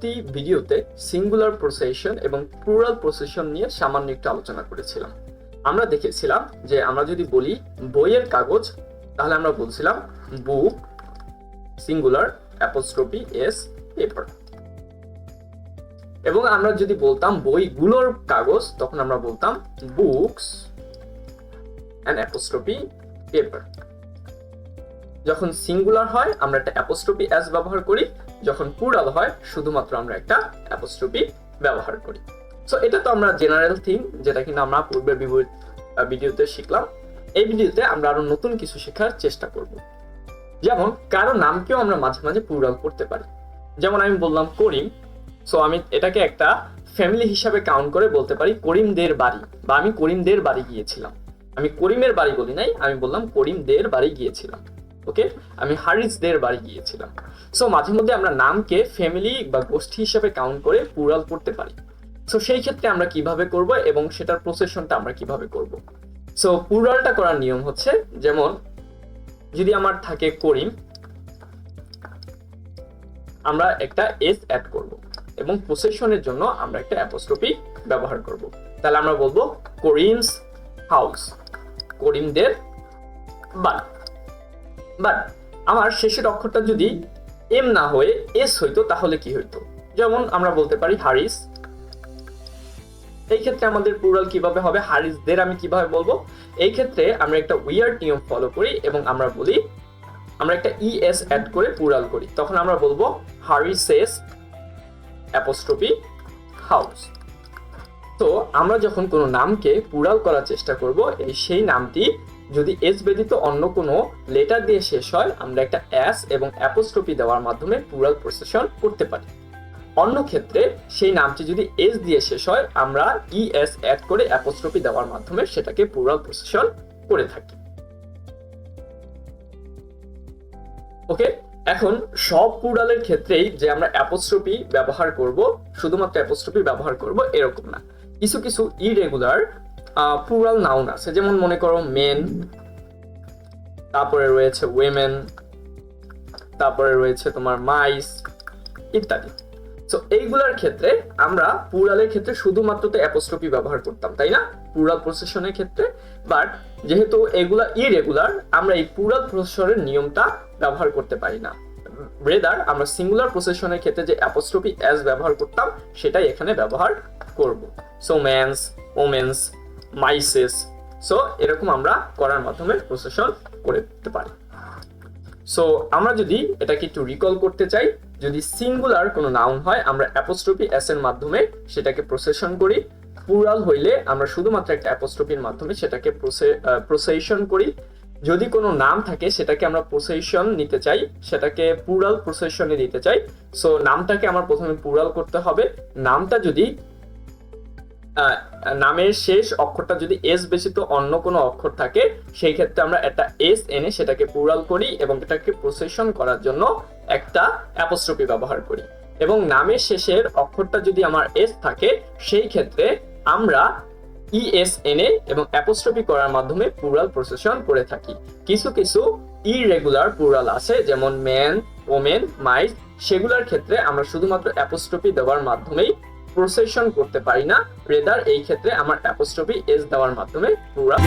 পূর্ববর্তী ভিডিওতে singular procession এবং প্লুরাল পসেশন নিয়ে সামান্য একটু আলোচনা করেছিলাম। আমরা দেখেছিলাম যে আমরা যদি বলি বইয়ের কাগজ, তাহলে আমরা বলছিলাম বুক সিঙ্গুলার অ্যাপোস্ট্রফি এস পেপার, এবং আমরা যদি বলতাম বইগুলোর কাগজ, তখন আমরা বলতাম বুকস অ্যান্ড অ্যাপোস্ট্রফি পেপার। যখন সিঙ্গুলার হয় আমরা একটা অ্যাপোস্ট্রফি এস ব্যবহার করি, যখন প্লুরাল হয় শুধুমাত্র আমরা একটা অ্যাপোস্ট্রফি ব্যবহার করি। সো এটা তো আমরা জেনারেল থিং, যেটা কিনা আমরা পূর্বের ভিডিওতে শিখলাম। এই ভিডিওতে আমরা আরো নতুন কিছু শেখার চেষ্টা করব। যেমন কারো নামকেও আমরা মাঝে মাঝে প্লুরাল করতে পারি। যেমন আমি বললাম করিম, সো আমি এটাকে একটা ফ্যামিলি হিসাবে কাউন্ট করে বলতে পারি করিমদের বাড়ি, বা আমি করিমদের বাড়ি গিয়েছিলাম। আমি করিমের বাড়ি বলি নাই, আমি বললাম করিমদের বাড়ি গিয়েছিলাম। ওকে, আমি হারিসদের বাড়ি গিয়েছিলাম। সো মাঝে মধ্যে আমরা নামকে ফ্যামিলি বা গোষ্ঠী হিসাবে কাউন্ট করে প্লুরাল করতে পারি। সো সেই ক্ষেত্রে আমরা কিভাবে করব এবং সেটার প্রসেশনটা আমরা কিভাবে করব। সো প্লুরালটা করার নিয়ম হচ্ছে, যেমন যদি আমার থাকে করিম, আমরা একটা এস অ্যাড করব এবং পসেশনের জন্য আমরা একটা অ্যাপোস্ট্রফি ব্যবহার করব। তাহলে আমরা বলবো করিমস হাউস, করিমদের বাড়ি। বাট আমার শেষের অক্ষরটা যদি এম না হয়ে এস হইতো, তাহলে কি হইতো? যেমন আমরা বলতে পারি হারিস। এই ক্ষেত্রে আমাদের প্লুরাল কিভাবে হবে? হারিসদের আমি কিভাবে বলবো? এই ক্ষেত্রে আমরা একটা উইয়ার্ড নিয়ম ফলো করি এবং আমরা বলি, আমরা একটা ইএস অ্যাড করে প্লুরাল করি। তখন আমরা বলবো হারিসেস অ্যাপোস্ট্রফি হাউস। তো আমরা যখন কোনো নামকে প্লুরাল করার চেষ্টা করব, সেই নামটি যদি এস ব্যতীত অন্য কোনো লেটার দিয়ে শেষ হয়, আমরা একটা এস এবং অ্যাপোস্ট্রফি দেওয়ার মাধ্যমে প্লুরাল পসেশন করতে পারি। অন্য ক্ষেত্রে সেই নামটি যদি এস দিয়ে শেষ হয়, আমরা ইএস অ্যাড করে অ্যাপোস্ট্রফি দেওয়ার মাধ্যমে সেটাকে প্লুরাল পসেশন করে থাকি। ওকে, এখন সব প্লুরালের ক্ষেত্রেই যে আমরা অ্যাপোস্ট্রফি ব্যবহার করব, শুধুমাত্র অ্যাপোস্ট্রফি ব্যবহার করব এরকম না। কিছু কিছু ইরেগুলার প্লুরাল নাউন আছে, যেমন মনে করো মেন, তারপরে রয়েছে ওয়েমেন, তারপরে রয়েছে তোমার মাইস ইত্যাদি। সো এইগুলার ক্ষেত্রে আমরা প্লুরালের ক্ষেত্রে শুধুমাত্র তো অ্যাপোস্ট্রফি ব্যবহার করতাম, তাই না, প্লুরাল পসেশনের ক্ষেত্রে। বাট যেহেতু এগুলা ইরেগুলার, আমরা এই প্লুরাল পসেশনের নিয়মটা ব্যবহার করতে পারি না। রেদার আমরা সিঙ্গুলার পসেশনের ক্ষেত্রে যে অ্যাপোস্ট্রফি এস ব্যবহার করতাম, সেটাই এখানে ব্যবহার করব। So man's, women's, mice's. So এরকম আমরা করার মাধ্যমে পসেশন করতে পারি। সো আমরা যদি এটাকে একটু রিকল করতে চাই, যদি সিঙ্গুলার কোনো নাউন হয় আমরা অ্যাপোস্ট্রফি এস এর মাধ্যমে সেটাকে প্রসেশন করি। প্লুরাল হইলে আমরা শুধুমাত্র একটা অ্যাপোস্ট্রফির মাধ্যমে সেটাকে প্রসেশন করি। যদি কোনো নাম থাকে সেটাকে আমরা প্রসেশন নিতে চাই, সেটাকে প্লুরাল প্রসেশনে দিতে চাই। সো নামটাকে আমার প্রথমে প্লুরাল করতে হবে। নামটা যদি নামের শেষ অক্ষরটা যদি এস ব্যতীত অন্য কোনো অক্ষর থাকে, সেই ক্ষেত্রে আমরা একটা এস এনে সেটাকে প্লুরাল করি এবং এটাকে প্রসেশন করার জন্য একটা অ্যাপোস্ট্রফি ব্যবহার করি। এবং নামের শেষের অক্ষরটা যদি আমার এস থাকে, সেই ক্ষেত্রে আমরা ইএস এনে এবং অ্যাপোস্ট্রফি করার মাধ্যমে প্লুরাল প্রসেশন করে থাকি। কিছু কিছু ইরেগুলার প্লুরাল আছে, যেমন ম্যান, ওমেন, মাইস, সেগুলোর ক্ষেত্রে আমরা শুধুমাত্র অ্যাপোস্ট্রফি দেওয়ার মাধ্যমেই প্রসেশন করতে পারি না। রেদার এই ক্ষেত্রে আমার অ্যাপোস্ট্রফি এস দেওয়ার মাধ্যমে প্লুরাল